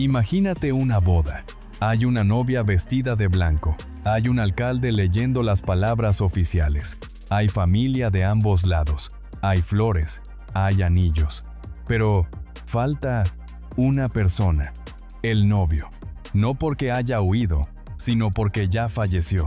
Imagínate una boda. Hay una novia vestida de blanco. Hay un alcalde leyendo las palabras oficiales. Hay familia de ambos lados. Hay flores. Hay anillos. Pero falta una persona. El novio. No porque haya huido, sino porque ya falleció.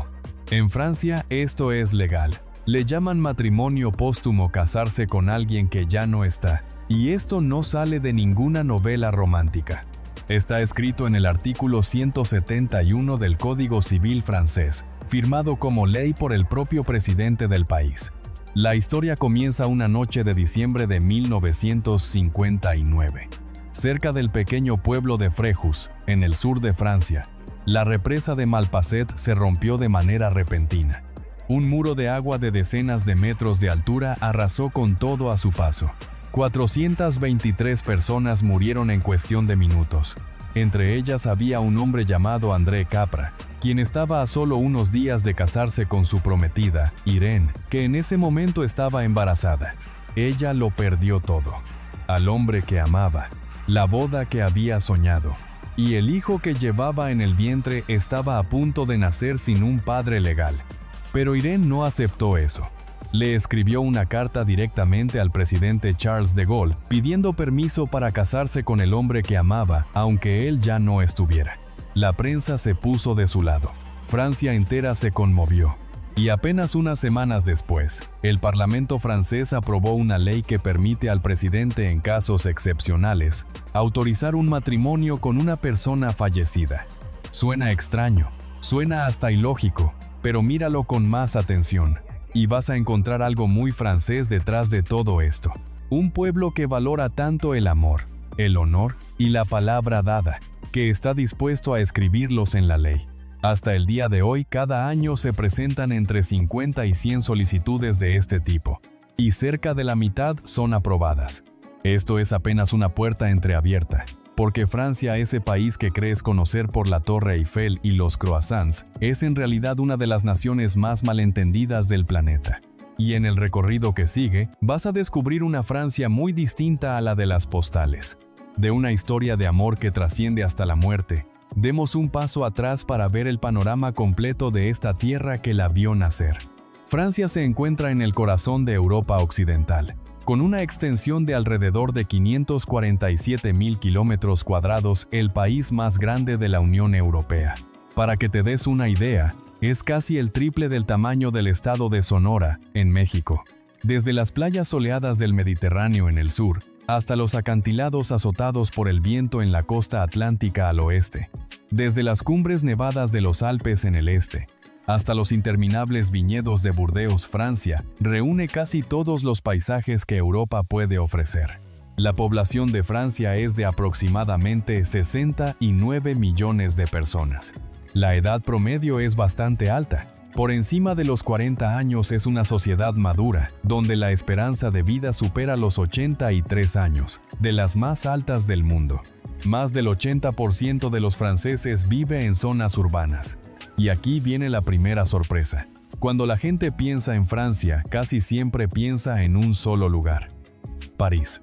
En Francia esto es legal. Le llaman matrimonio póstumo casarse con alguien que ya no está. Y esto no sale de ninguna novela romántica. Está escrito en el artículo 171 del Código Civil francés, firmado como ley por el propio presidente del país. La historia comienza una noche de diciembre de 1959. Cerca del pequeño pueblo de Fréjus, en el sur de Francia, la represa de Malpasset se rompió de manera repentina. Un muro de agua de decenas de metros de altura arrasó con todo a su paso. 423 personas murieron en cuestión de minutos. Entre ellas había un hombre llamado André Capra, quien estaba a solo unos días de casarse con su prometida, Irene, que en ese momento estaba embarazada. Ella lo perdió todo. Al hombre que amaba, la boda que había soñado, y el hijo que llevaba en el vientre estaba a punto de nacer sin un padre legal. Pero Irene no aceptó eso. Le escribió una carta directamente al presidente Charles de Gaulle pidiendo permiso para casarse con el hombre que amaba, aunque él ya no estuviera. La prensa se puso de su lado. Francia entera se conmovió. Y apenas unas semanas después, el Parlamento francés aprobó una ley que permite al presidente en casos excepcionales autorizar un matrimonio con una persona fallecida. Suena extraño, suena hasta ilógico, pero míralo con más atención. Y vas a encontrar algo muy francés detrás de todo esto. Un pueblo que valora tanto el amor, el honor y la palabra dada, que está dispuesto a escribirlos en la ley. Hasta el día de hoy, cada año se presentan entre 50 y 100 solicitudes de este tipo, y cerca de la mitad son aprobadas. Esto es apenas una puerta entreabierta, porque Francia, ese país que crees conocer por la Torre Eiffel y los croissants, es en realidad una de las naciones más malentendidas del planeta. Y en el recorrido que sigue, vas a descubrir una Francia muy distinta a la de las postales. De una historia de amor que trasciende hasta la muerte, demos un paso atrás para ver el panorama completo de esta tierra que la vio nacer. Francia se encuentra en el corazón de Europa Occidental, con una extensión de alrededor de 547.000 kilómetros cuadrados, el país más grande de la Unión Europea. Para que te des una idea, es casi el triple del tamaño del estado de Sonora, en México. Desde las playas soleadas del Mediterráneo en el sur, hasta los acantilados azotados por el viento en la costa atlántica al oeste. Desde las cumbres nevadas de los Alpes en el este, hasta los interminables viñedos de Burdeos, Francia, reúne casi todos los paisajes que Europa puede ofrecer. La población de Francia es de aproximadamente 69 millones de personas. La edad promedio es bastante alta. Por encima de los 40 años es una sociedad madura, donde la esperanza de vida supera los 83 años, de las más altas del mundo. Más del 80% de los franceses vive en zonas urbanas. Y aquí viene la primera sorpresa. Cuando la gente piensa en Francia, casi siempre piensa en un solo lugar: París.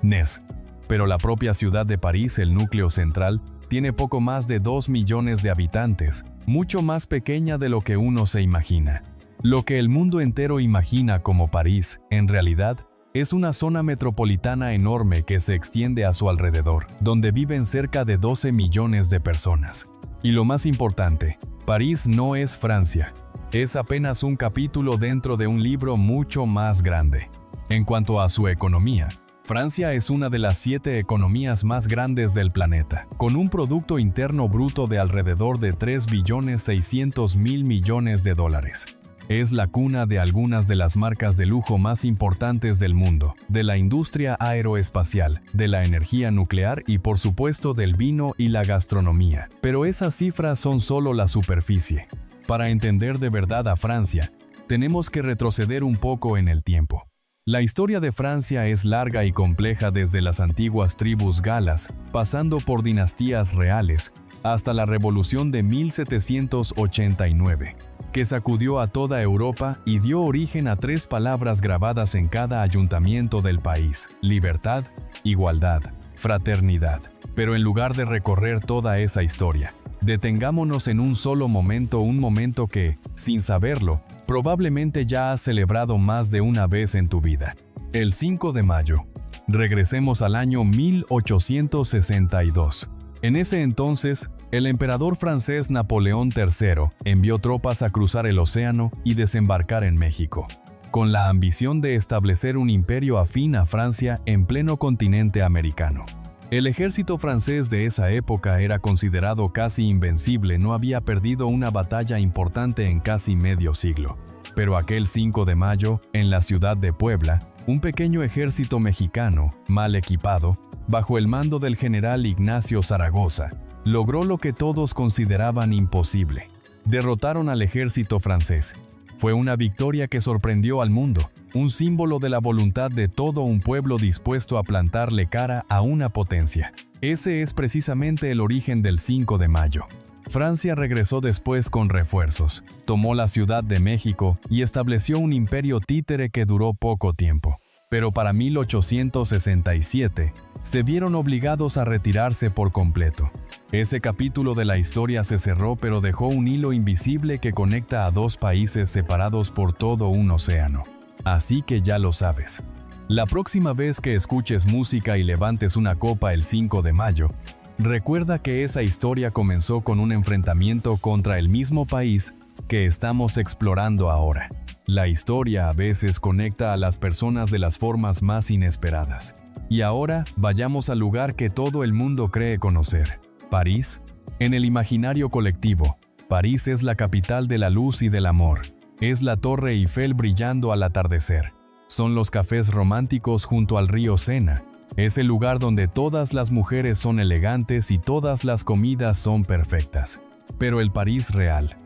Nes. Pero la propia ciudad de París, el núcleo central, tiene poco más de 2 millones de habitantes, mucho más pequeña de lo que uno se imagina. Lo que el mundo entero imagina como París, en realidad, es una zona metropolitana enorme que se extiende a su alrededor, donde viven cerca de 12 millones de personas. Y lo más importante, París no es Francia. Es apenas un capítulo dentro de un libro mucho más grande. En cuanto a su economía, Francia es una de las 7 economías más grandes del planeta, con un Producto Interno Bruto de alrededor de 3.600.000 millones de dólares. Es la cuna de algunas de las marcas de lujo más importantes del mundo, de la industria aeroespacial, de la energía nuclear y por supuesto del vino y la gastronomía. Pero esas cifras son solo la superficie. Para entender de verdad a Francia, tenemos que retroceder un poco en el tiempo. La historia de Francia es larga y compleja desde las antiguas tribus galas, pasando por dinastías reales, hasta la Revolución de 1789, que sacudió a toda Europa y dio origen a 3 palabras grabadas en cada ayuntamiento del país: libertad, igualdad, fraternidad. Pero en lugar de recorrer toda esa historia, detengámonos en un solo momento, un momento que, sin saberlo, probablemente ya has celebrado más de una vez en tu vida. El 5 de mayo. Regresemos al año 1862. En ese entonces, el emperador francés Napoleón III envió tropas a cruzar el océano y desembarcar en México, con la ambición de establecer un imperio afín a Francia en pleno continente americano. El ejército francés de esa época era considerado casi invencible, no había perdido una batalla importante en casi medio siglo. Pero aquel 5 de mayo, en la ciudad de Puebla, un pequeño ejército mexicano, mal equipado, bajo el mando del general Ignacio Zaragoza, logró lo que todos consideraban imposible. Derrotaron al ejército francés. Fue una victoria que sorprendió al mundo, un símbolo de la voluntad de todo un pueblo dispuesto a plantarle cara a una potencia. Ese es precisamente el origen del 5 de mayo. Francia regresó después con refuerzos, tomó la Ciudad de México y estableció un imperio títere que duró poco tiempo. Pero para 1867, se vieron obligados a retirarse por completo. Ese capítulo de la historia se cerró, pero dejó un hilo invisible que conecta a dos países separados por todo un océano. Así que ya lo sabes. La próxima vez que escuches música y levantes una copa el 5 de mayo, recuerda que esa historia comenzó con un enfrentamiento contra el mismo país que estamos explorando ahora. La historia a veces conecta a las personas de las formas más inesperadas. Y ahora vayamos al lugar que todo el mundo cree conocer. París. En el imaginario colectivo, París es la capital de la luz y del amor. Es la Torre Eiffel brillando al atardecer. Son los cafés románticos junto al río Sena. Es el lugar donde todas las mujeres son elegantes y todas las comidas son perfectas. Pero el París real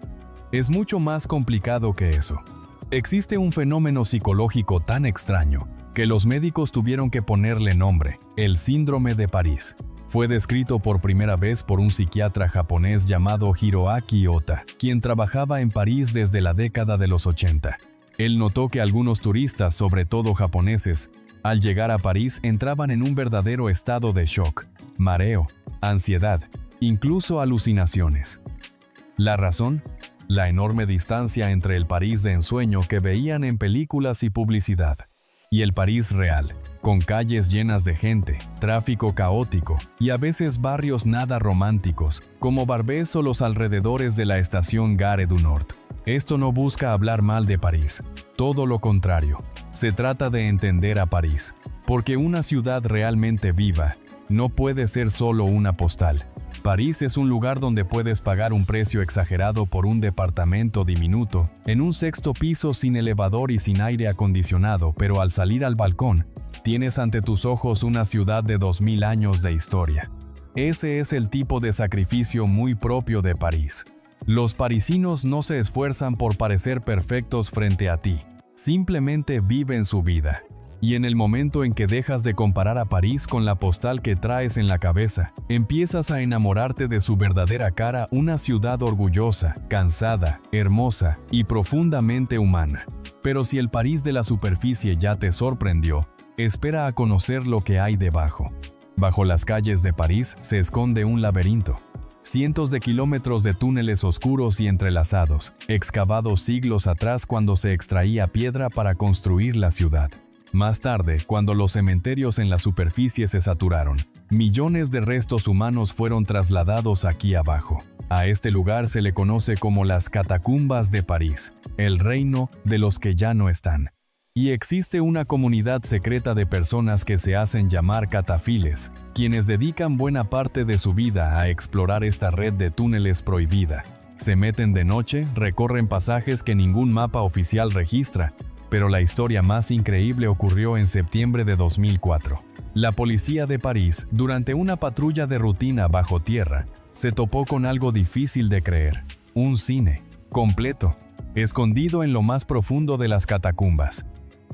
es mucho más complicado que eso. Existe un fenómeno psicológico tan extraño que los médicos tuvieron que ponerle nombre: el síndrome de París. Fue descrito por primera vez por un psiquiatra japonés llamado Hiroaki Ota, quien trabajaba en París desde la década de los 80. Él notó que algunos turistas, sobre todo japoneses, al llegar a París entraban en un verdadero estado de shock, mareo, ansiedad, incluso alucinaciones. ¿La razón? La enorme distancia entre el París de ensueño que veían en películas y publicidad y el París real, con calles llenas de gente, tráfico caótico y a veces barrios nada románticos, como Barbès o los alrededores de la estación Gare du Nord. Esto no busca hablar mal de París, todo lo contrario. Se trata de entender a París, porque una ciudad realmente viva no puede ser solo una postal. París es un lugar donde puedes pagar un precio exagerado por un departamento diminuto, en un sexto piso sin elevador y sin aire acondicionado, pero al salir al balcón, tienes ante tus ojos una ciudad de 2000 años de historia. Ese es el tipo de sacrificio muy propio de París. Los parisinos no se esfuerzan por parecer perfectos frente a ti, simplemente viven su vida. Y en el momento en que dejas de comparar a París con la postal que traes en la cabeza, empiezas a enamorarte de su verdadera cara, una ciudad orgullosa, cansada, hermosa y profundamente humana. Pero si el París de la superficie ya te sorprendió, espera a conocer lo que hay debajo. Bajo las calles de París se esconde un laberinto. Cientos de kilómetros de túneles oscuros y entrelazados, excavados siglos atrás cuando se extraía piedra para construir la ciudad. Más tarde, cuando los cementerios en la superficie se saturaron, millones de restos humanos fueron trasladados aquí abajo. A este lugar se le conoce como las catacumbas de París, el reino de los que ya no están. Y existe una comunidad secreta de personas que se hacen llamar catafiles, quienes dedican buena parte de su vida a explorar esta red de túneles prohibida. Se meten de noche, recorren pasajes que ningún mapa oficial registra, pero la historia más increíble ocurrió en septiembre de 2004. La policía de París, durante una patrulla de rutina bajo tierra, se topó con algo difícil de creer: un cine completo, escondido en lo más profundo de las catacumbas.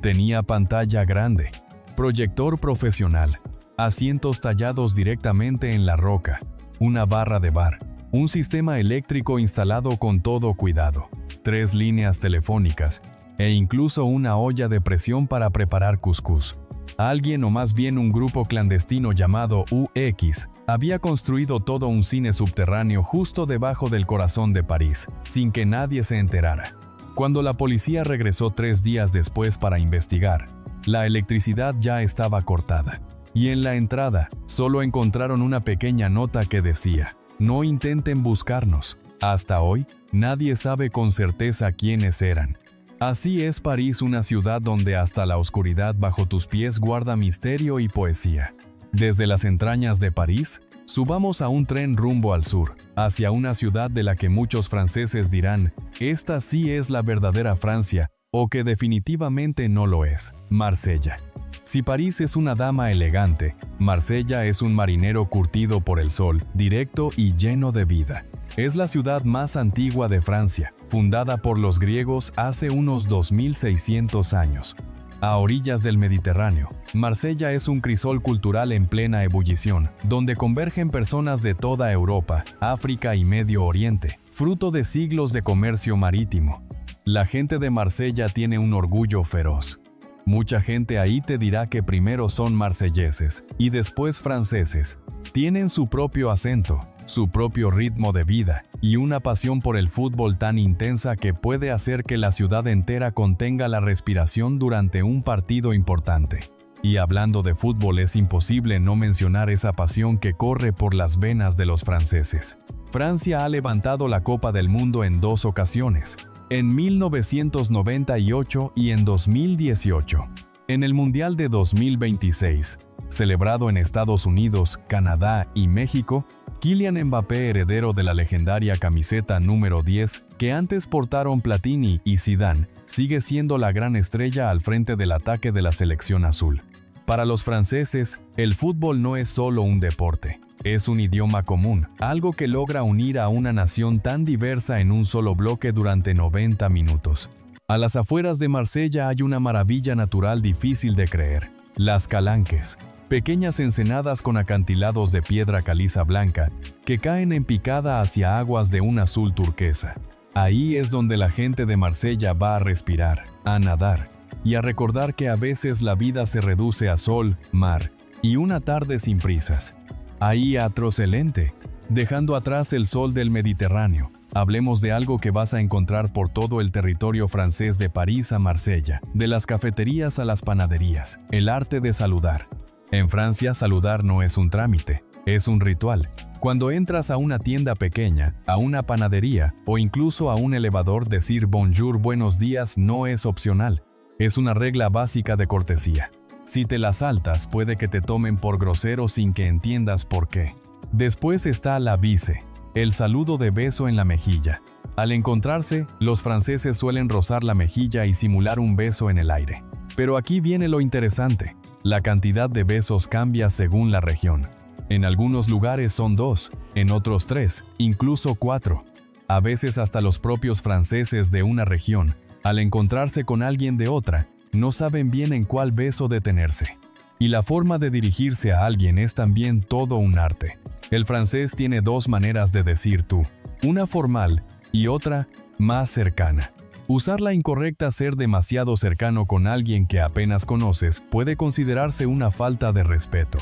Tenía pantalla grande, proyector profesional, asientos tallados directamente en la roca, una barra de bar, un sistema eléctrico instalado con todo cuidado, 3 líneas telefónicas e incluso una olla de presión para preparar cuscús. Alguien, o más bien un grupo clandestino llamado UX, había construido todo un cine subterráneo justo debajo del corazón de París, sin que nadie se enterara. Cuando la policía regresó 3 días después para investigar, la electricidad ya estaba cortada. Y en la entrada, solo encontraron una pequeña nota que decía: "No intenten buscarnos". Hasta hoy, nadie sabe con certeza quiénes eran. Así es París, una ciudad donde hasta la oscuridad bajo tus pies guarda misterio y poesía. Desde las entrañas de París, subamos a un tren rumbo al sur, hacia una ciudad de la que muchos franceses dirán: esta sí es la verdadera Francia, o que definitivamente no lo es, Marsella. Si París es una dama elegante, Marsella es un marinero curtido por el sol, directo y lleno de vida. Es la ciudad más antigua de Francia, fundada por los griegos hace unos 2600 años. A orillas del Mediterráneo, Marsella es un crisol cultural en plena ebullición, donde convergen personas de toda Europa, África y Medio Oriente, fruto de siglos de comercio marítimo. La gente de Marsella tiene un orgullo feroz. Mucha gente ahí te dirá que primero son marselleses y después franceses. Tienen su propio acento, su propio ritmo de vida y una pasión por el fútbol tan intensa que puede hacer que la ciudad entera contenga la respiración durante un partido importante. Y hablando de fútbol, es imposible no mencionar esa pasión que corre por las venas de los franceses. Francia ha levantado la Copa del Mundo en 2 ocasiones, en 1998 y en 2018. En el Mundial de 2026, celebrado en Estados Unidos, Canadá y México, Kylian Mbappé, heredero de la legendaria camiseta número 10 que antes portaron Platini y Zidane, sigue siendo la gran estrella al frente del ataque de la selección azul. Para los franceses, el fútbol no es solo un deporte, es un idioma común, algo que logra unir a una nación tan diversa en un solo bloque durante 90 minutos. A las afueras de Marsella hay una maravilla natural difícil de creer: las Calanques, pequeñas ensenadas con acantilados de piedra caliza blanca que caen en picada hacia aguas de un azul turquesa. Ahí es donde la gente de Marsella va a respirar, a nadar y a recordar que a veces la vida se reduce a sol, mar y una tarde sin prisas. Ahí atrocelente, dejando atrás el sol del Mediterráneo, hablemos de algo que vas a encontrar por todo el territorio francés, de París a Marsella, de las cafeterías a las panaderías: el arte de saludar. En Francia, saludar no es un trámite, es un ritual. Cuando entras a una tienda pequeña, a una panadería o incluso a un elevador, decir bonjour, buenos días, no es opcional. Es una regla básica de cortesía. Si te la saltas, puede que te tomen por grosero sin que entiendas por qué. Después está la bise, el saludo de beso en la mejilla. Al encontrarse, los franceses suelen rozar la mejilla y simular un beso en el aire. Pero aquí viene lo interesante: la cantidad de besos cambia según la región. En algunos lugares son 2, en otros 3, incluso 4. A veces hasta los propios franceses de una región, al encontrarse con alguien de otra, no saben bien en cuál beso detenerse. Y la forma de dirigirse a alguien es también todo un arte. El francés tiene 2 maneras de decir tú, una formal y otra más cercana. Usar la incorrecta, ser demasiado cercano con alguien que apenas conoces, puede considerarse una falta de respeto.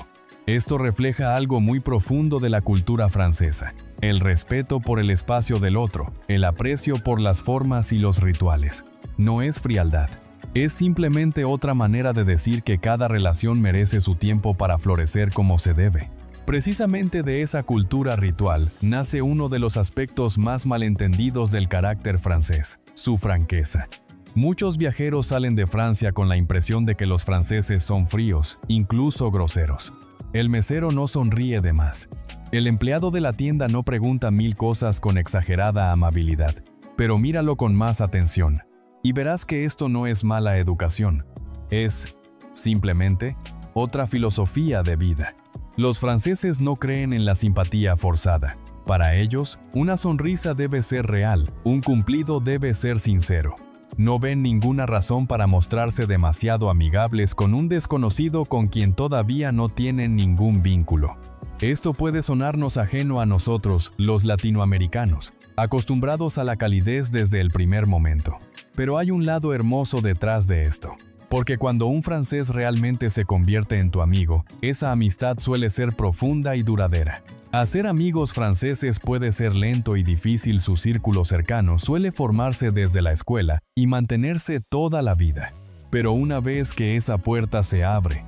Esto refleja algo muy profundo de la cultura francesa: el respeto por el espacio del otro, el aprecio por las formas y los rituales. No es frialdad. Es simplemente otra manera de decir que cada relación merece su tiempo para florecer como se debe. Precisamente de esa cultura ritual nace uno de los aspectos más malentendidos del carácter francés: su franqueza. Muchos viajeros salen de Francia con la impresión de que los franceses son fríos, incluso groseros. El mesero no sonríe de más. El empleado de la tienda no pregunta 1000 cosas con exagerada amabilidad. Pero míralo con más atención y verás que esto no es mala educación. Es, simplemente, otra filosofía de vida. Los franceses no creen en la simpatía forzada. Para ellos, una sonrisa debe ser real, un cumplido debe ser sincero. No ven ninguna razón para mostrarse demasiado amigables con un desconocido con quien todavía no tienen ningún vínculo. Esto puede sonarnos ajeno a nosotros, los latinoamericanos, acostumbrados a la calidez desde el primer momento. Pero hay un lado hermoso detrás de esto. Porque cuando un francés realmente se convierte en tu amigo, esa amistad suele ser profunda y duradera. Hacer amigos franceses puede ser lento y difícil. Su círculo cercano suele formarse desde la escuela y mantenerse toda la vida. Pero una vez que esa puerta se abre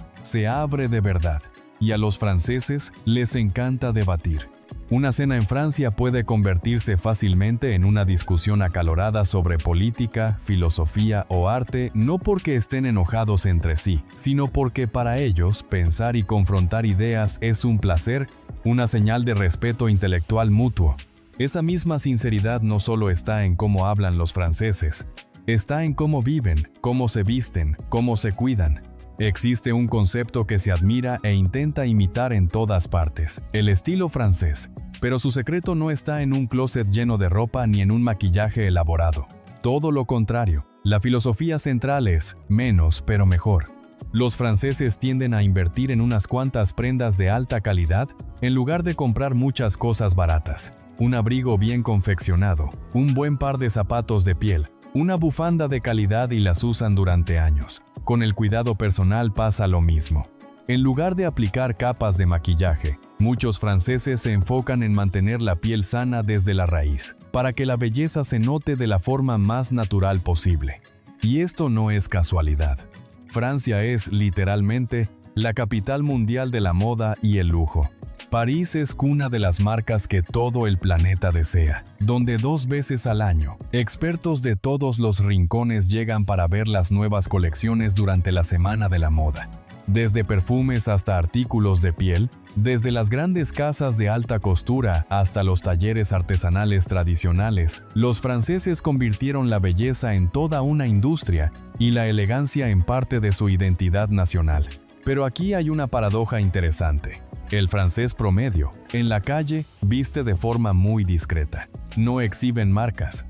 de verdad. Y a los franceses les encanta debatir. Una cena en Francia puede convertirse fácilmente en una discusión acalorada sobre política, filosofía o arte, no porque estén enojados entre sí, sino porque para ellos pensar y confrontar ideas es un placer, una señal de respeto intelectual mutuo. Esa misma sinceridad no solo está en cómo hablan los franceses, está en cómo viven, cómo se visten, cómo se cuidan. Existe un concepto que se admira e intenta imitar en todas partes, el estilo francés. Pero su secreto no está en un closet lleno de ropa ni en un maquillaje elaborado. Todo lo contrario, la filosofía central es menos pero mejor. Los franceses tienden a invertir en unas cuantas prendas de alta calidad en lugar de comprar muchas cosas baratas. Un abrigo bien confeccionado, un buen par de zapatos de piel, una bufanda de calidad y las usan durante años. Con el cuidado personal pasa lo mismo. En lugar de aplicar capas de maquillaje, muchos franceses se enfocan en mantener la piel sana desde la raíz, para que la belleza se note de la forma más natural posible. Y esto no es casualidad. Francia es, literalmente, la capital mundial de la moda y el lujo. París es cuna de las marcas que todo el planeta desea, donde 2 veces al año, expertos de todos los rincones llegan para ver las nuevas colecciones durante la Semana de la Moda. Desde perfumes hasta artículos de piel, desde las grandes casas de alta costura hasta los talleres artesanales tradicionales, los franceses convirtieron la belleza en toda una industria y la elegancia en parte de su identidad nacional. Pero aquí hay una paradoja interesante. El francés promedio, en la calle, viste de forma muy discreta. No exhiben marcas.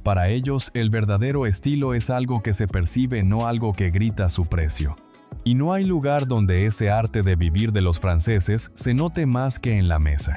Para ellos, el verdadero estilo es algo que se percibe, no algo que grita su precio. Y no hay lugar donde ese arte de vivir de los franceses se note más que en la mesa.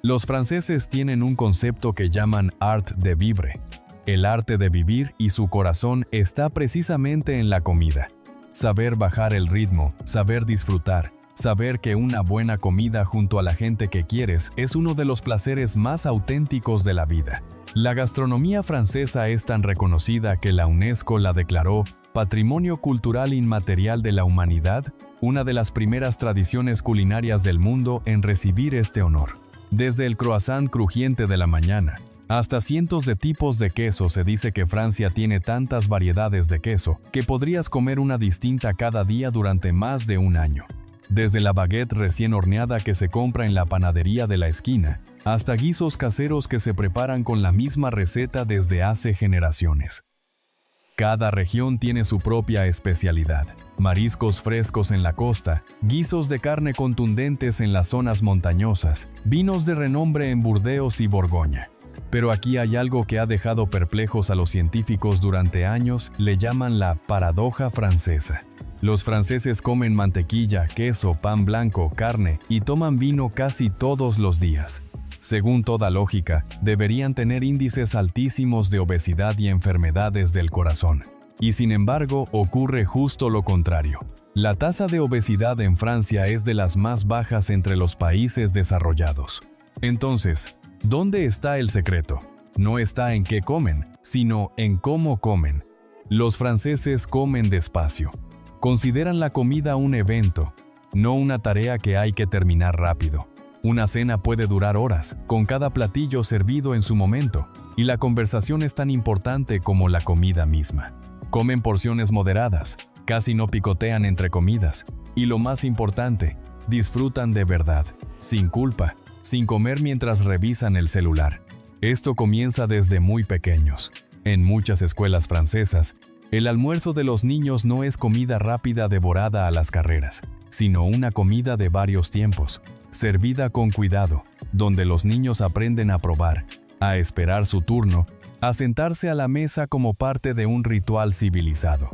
Los franceses tienen un concepto que llaman art de vivre. El arte de vivir y su corazón está precisamente en la comida. Saber bajar el ritmo, saber disfrutar. Saber que una buena comida junto a la gente que quieres es uno de los placeres más auténticos de la vida. La gastronomía francesa es tan reconocida que la UNESCO la declaró Patrimonio Cultural Inmaterial de la Humanidad, una de las primeras tradiciones culinarias del mundo en recibir este honor. Desde el croissant crujiente de la mañana, hasta cientos de tipos de queso, se dice que Francia tiene tantas variedades de queso que podrías comer una distinta cada día durante más de un año. Desde la baguette recién horneada que se compra en la panadería de la esquina, hasta guisos caseros que se preparan con la misma receta desde hace generaciones. Cada región tiene su propia especialidad. Mariscos frescos en la costa, guisos de carne contundentes en las zonas montañosas, vinos de renombre en Burdeos y Borgoña. Pero aquí hay algo que ha dejado perplejos a los científicos durante años, le llaman la paradoja francesa. Los franceses comen mantequilla, queso, pan blanco, carne y toman vino casi todos los días. Según toda lógica, deberían tener índices altísimos de obesidad y enfermedades del corazón. Y sin embargo, ocurre justo lo contrario. La tasa de obesidad en Francia es de las más bajas entre los países desarrollados. Entonces, ¿dónde está el secreto? No está en qué comen, sino en cómo comen. Los franceses comen despacio. Consideran la comida un evento, no una tarea que hay que terminar rápido. Una cena puede durar horas, con cada platillo servido en su momento, y la conversación es tan importante como la comida misma. Comen porciones moderadas, casi no picotean entre comidas, y lo más importante, disfrutan de verdad, sin culpa, sin comer mientras revisan el celular. Esto comienza desde muy pequeños. En muchas escuelas francesas, el almuerzo de los niños no es comida rápida devorada a las carreras, sino una comida de varios tiempos, servida con cuidado, donde los niños aprenden a probar, a esperar su turno, a sentarse a la mesa como parte de un ritual civilizado.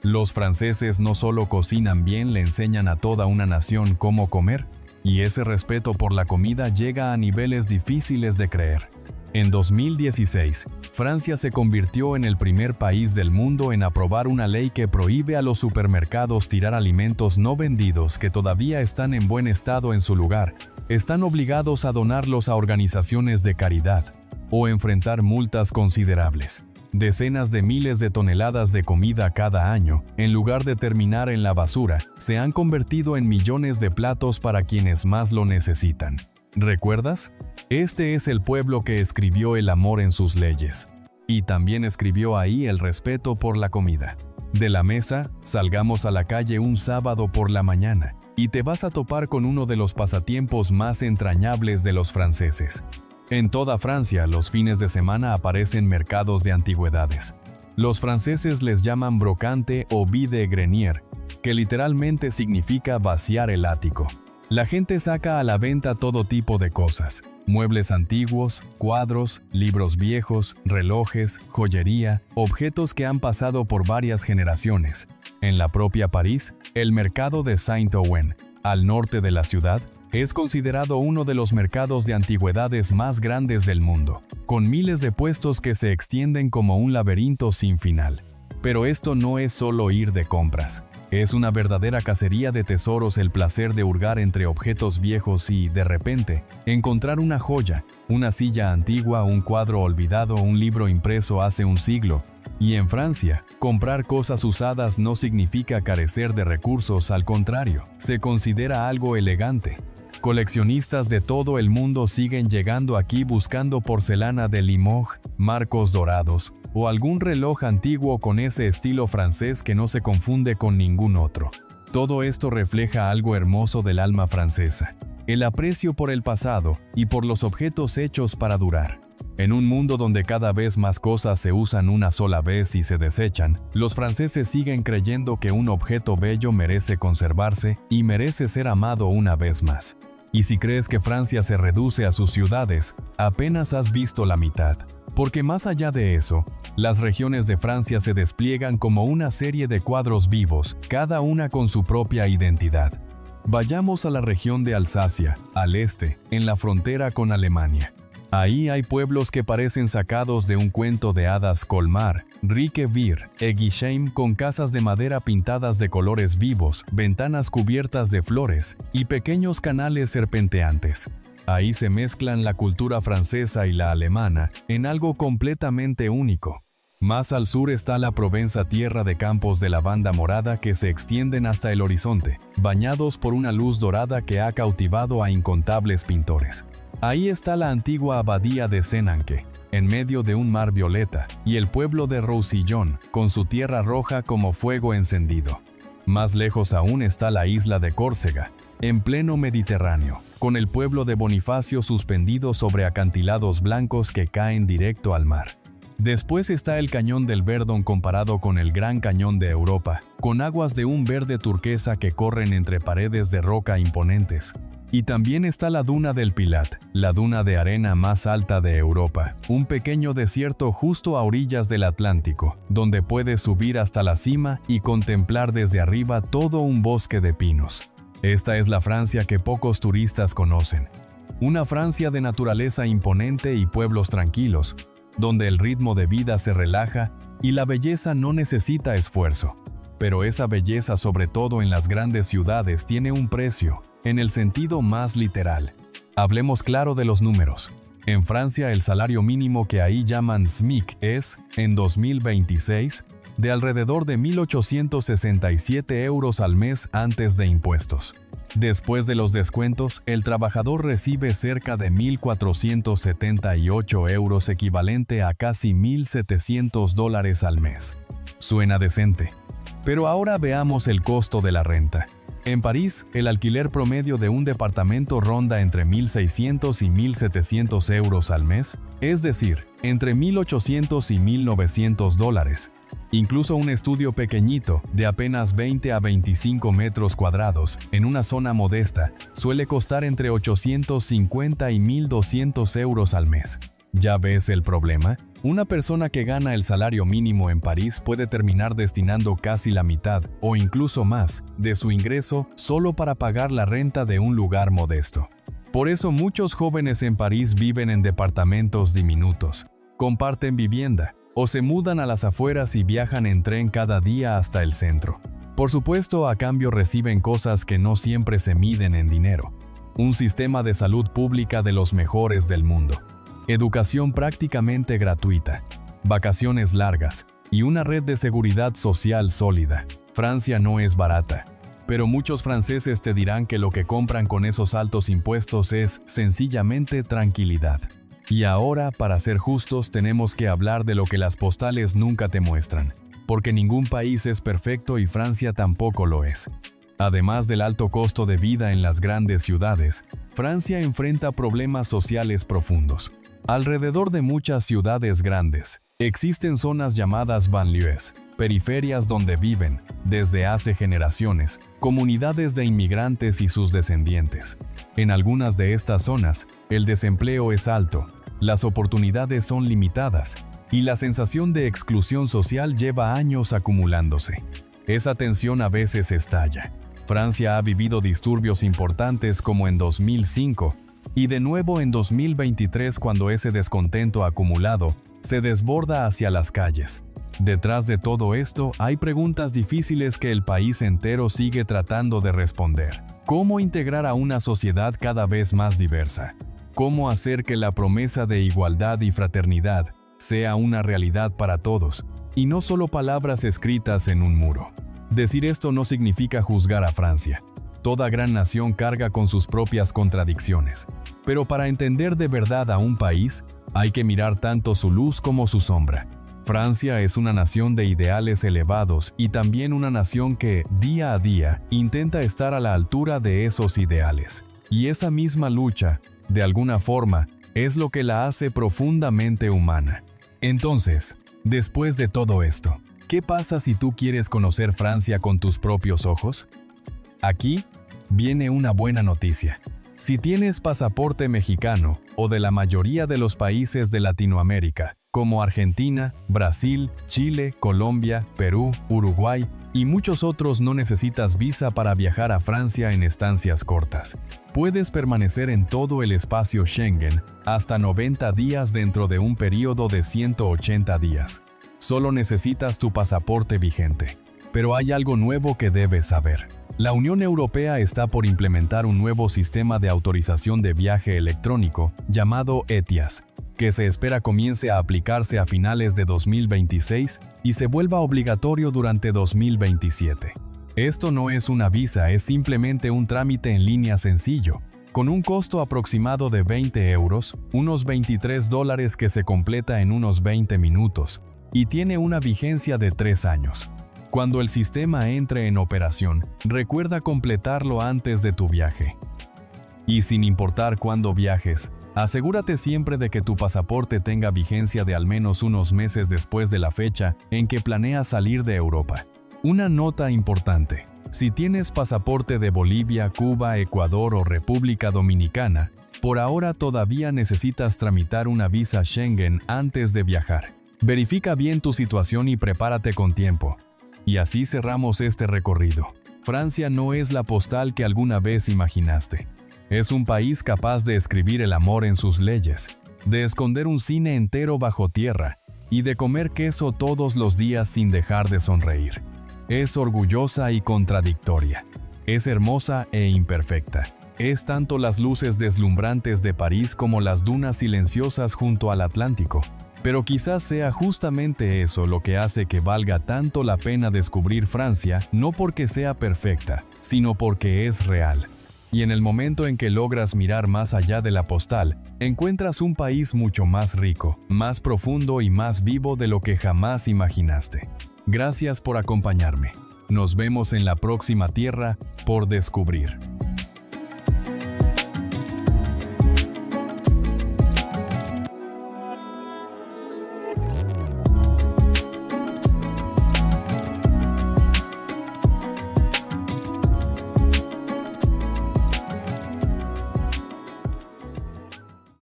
Los franceses no solo cocinan bien, le enseñan a toda una nación cómo comer, y ese respeto por la comida llega a niveles difíciles de creer. En 2016, Francia se convirtió en el primer país del mundo en aprobar una ley que prohíbe a los supermercados tirar alimentos no vendidos que todavía están en buen estado en su lugar. Están obligados a donarlos a organizaciones de caridad o enfrentar multas considerables. Decenas de miles de toneladas de comida cada año, en lugar de terminar en la basura, se han convertido en millones de platos para quienes más lo necesitan. ¿Recuerdas? Este es el pueblo que escribió el amor en sus leyes. Y también escribió ahí el respeto por la comida. De la mesa, salgamos a la calle un sábado por la mañana, y te vas a topar con uno de los pasatiempos más entrañables de los franceses. En toda Francia, los fines de semana aparecen mercados de antigüedades. Los franceses les llaman brocante o vide grenier, que literalmente significa vaciar el ático. La gente saca a la venta todo tipo de cosas: muebles antiguos, cuadros, libros viejos, relojes, joyería, objetos que han pasado por varias generaciones. En la propia París, el mercado de Saint-Ouen, al norte de la ciudad, es considerado uno de los mercados de antigüedades más grandes del mundo, con miles de puestos que se extienden como un laberinto sin final. Pero esto no es solo ir de compras. Es una verdadera cacería de tesoros, el placer de hurgar entre objetos viejos y, de repente, encontrar una joya, una silla antigua, un cuadro olvidado, un libro impreso hace un siglo. Y en Francia, comprar cosas usadas no significa carecer de recursos, al contrario, se considera algo elegante. Coleccionistas de todo el mundo siguen llegando aquí buscando porcelana de Limoges, marcos dorados, o algún reloj antiguo con ese estilo francés que no se confunde con ningún otro. Todo esto refleja algo hermoso del alma francesa: el aprecio por el pasado y por los objetos hechos para durar. En un mundo donde cada vez más cosas se usan una sola vez y se desechan, los franceses siguen creyendo que un objeto bello merece conservarse y merece ser amado una vez más. Y si crees que Francia se reduce a sus ciudades, apenas has visto la mitad. Porque más allá de eso, las regiones de Francia se despliegan como una serie de cuadros vivos, cada una con su propia identidad. Vayamos a la región de Alsacia, al este, en la frontera con Alemania. Ahí hay pueblos que parecen sacados de un cuento de hadas: Colmar, Riquewihr, Eguisheim, con casas de madera pintadas de colores vivos, ventanas cubiertas de flores y pequeños canales serpenteantes. Ahí se mezclan la cultura francesa y la alemana en algo completamente único. Más al sur está la Provenza, tierra de campos de lavanda morada que se extienden hasta el horizonte, bañados por una luz dorada que ha cautivado a incontables pintores. Ahí está la antigua abadía de Senanque, en medio de un mar violeta, y el pueblo de Roussillon, con su tierra roja como fuego encendido. Más lejos aún está la isla de Córcega, en pleno Mediterráneo, con el pueblo de Bonifacio suspendido sobre acantilados blancos que caen directo al mar. Después está el cañón del Verdon, comparado con el Gran Cañón de Europa, con aguas de un verde turquesa que corren entre paredes de roca imponentes. Y también está la duna del Pilat, la duna de arena más alta de Europa, un pequeño desierto justo a orillas del Atlántico, donde puedes subir hasta la cima y contemplar desde arriba todo un bosque de pinos. Esta es la Francia que pocos turistas conocen. Una Francia de naturaleza imponente y pueblos tranquilos, donde el ritmo de vida se relaja y la belleza no necesita esfuerzo. Pero esa belleza, sobre todo en las grandes ciudades, tiene un precio, en el sentido más literal. Hablemos claro de los números. En Francia, el salario mínimo, que ahí llaman SMIC, es, en 2026, de alrededor de 1.867 euros al mes antes de impuestos. Después de los descuentos, el trabajador recibe cerca de 1.478 euros, equivalente a casi $1.700 al mes. Suena decente. Pero ahora veamos el costo de la renta. En París, el alquiler promedio de un departamento ronda entre 1.600 y 1.700 euros al mes, es decir, entre 1.800 y 1.900 dólares. Incluso un estudio pequeñito, de apenas 20 a 25 metros cuadrados, en una zona modesta, suele costar entre 850 y 1.200 euros al mes. ¿Ya ves el problema? Una persona que gana el salario mínimo en París puede terminar destinando casi la mitad, o incluso más, de su ingreso solo para pagar la renta de un lugar modesto. Por eso muchos jóvenes en París viven en departamentos diminutos, comparten vivienda, o se mudan a las afueras y viajan en tren cada día hasta el centro. Por supuesto, a cambio reciben cosas que no siempre se miden en dinero. Un sistema de salud pública de los mejores del mundo. Educación prácticamente gratuita. Vacaciones largas. Y una red de seguridad social sólida. Francia no es barata. Pero muchos franceses te dirán que lo que compran con esos altos impuestos es, sencillamente, tranquilidad. Y ahora, para ser justos, tenemos que hablar de lo que las postales nunca te muestran. Porque ningún país es perfecto y Francia tampoco lo es. Además del alto costo de vida en las grandes ciudades, Francia enfrenta problemas sociales profundos. Alrededor de muchas ciudades grandes, existen zonas llamadas banlieues, periferias donde viven, desde hace generaciones, comunidades de inmigrantes y sus descendientes. En algunas de estas zonas, el desempleo es alto, las oportunidades son limitadas, y la sensación de exclusión social lleva años acumulándose. Esa tensión a veces estalla. Francia ha vivido disturbios importantes como en 2005, y de nuevo en 2023 cuando ese descontento acumulado se desborda hacia las calles. Detrás de todo esto hay preguntas difíciles que el país entero sigue tratando de responder. ¿Cómo integrar a una sociedad cada vez más diversa? ¿Cómo hacer que la promesa de igualdad y fraternidad sea una realidad para todos, y no solo palabras escritas en un muro? Decir esto no significa juzgar a Francia. Toda gran nación carga con sus propias contradicciones. Pero para entender de verdad a un país, hay que mirar tanto su luz como su sombra. Francia es una nación de ideales elevados y también una nación que, día a día, intenta estar a la altura de esos ideales. Y esa misma lucha, de alguna forma, es lo que la hace profundamente humana. Entonces, después de todo esto, ¿qué pasa si tú quieres conocer Francia con tus propios ojos? Aquí viene una buena noticia. Si tienes pasaporte mexicano o de la mayoría de los países de Latinoamérica, como Argentina, Brasil, Chile, Colombia, Perú, Uruguay y muchos otros, no necesitas visa para viajar a Francia en estancias cortas. Puedes permanecer en todo el espacio Schengen hasta 90 días dentro de un periodo de 180 días. Solo necesitas tu pasaporte vigente. Pero hay algo nuevo que debes saber. La Unión Europea está por implementar un nuevo sistema de autorización de viaje electrónico llamado ETIAS, que se espera comience a aplicarse a finales de 2026 y se vuelva obligatorio durante 2027. Esto no es una visa, es simplemente un trámite en línea sencillo, con un costo aproximado de 20 euros, unos $23 que se completa en unos 20 minutos, y tiene una vigencia de 3 años. Cuando el sistema entre en operación, recuerda completarlo antes de tu viaje. Y sin importar cuándo viajes, asegúrate siempre de que tu pasaporte tenga vigencia de al menos unos meses después de la fecha en que planeas salir de Europa. Una nota importante: si tienes pasaporte de Bolivia, Cuba, Ecuador o República Dominicana, por ahora todavía necesitas tramitar una visa Schengen antes de viajar. Verifica bien tu situación y prepárate con tiempo. Y así cerramos este recorrido. Francia no es la postal que alguna vez imaginaste. Es un país capaz de escribir el amor en sus leyes, de esconder un cine entero bajo tierra y de comer queso todos los días sin dejar de sonreír. Es orgullosa y contradictoria. Es hermosa e imperfecta. Es tanto las luces deslumbrantes de París como las dunas silenciosas junto al Atlántico. Pero quizás sea justamente eso lo que hace que valga tanto la pena descubrir Francia, no porque sea perfecta, sino porque es real. Y en el momento en que logras mirar más allá de la postal, encuentras un país mucho más rico, más profundo y más vivo de lo que jamás imaginaste. Gracias por acompañarme. Nos vemos en la próxima tierra por descubrir.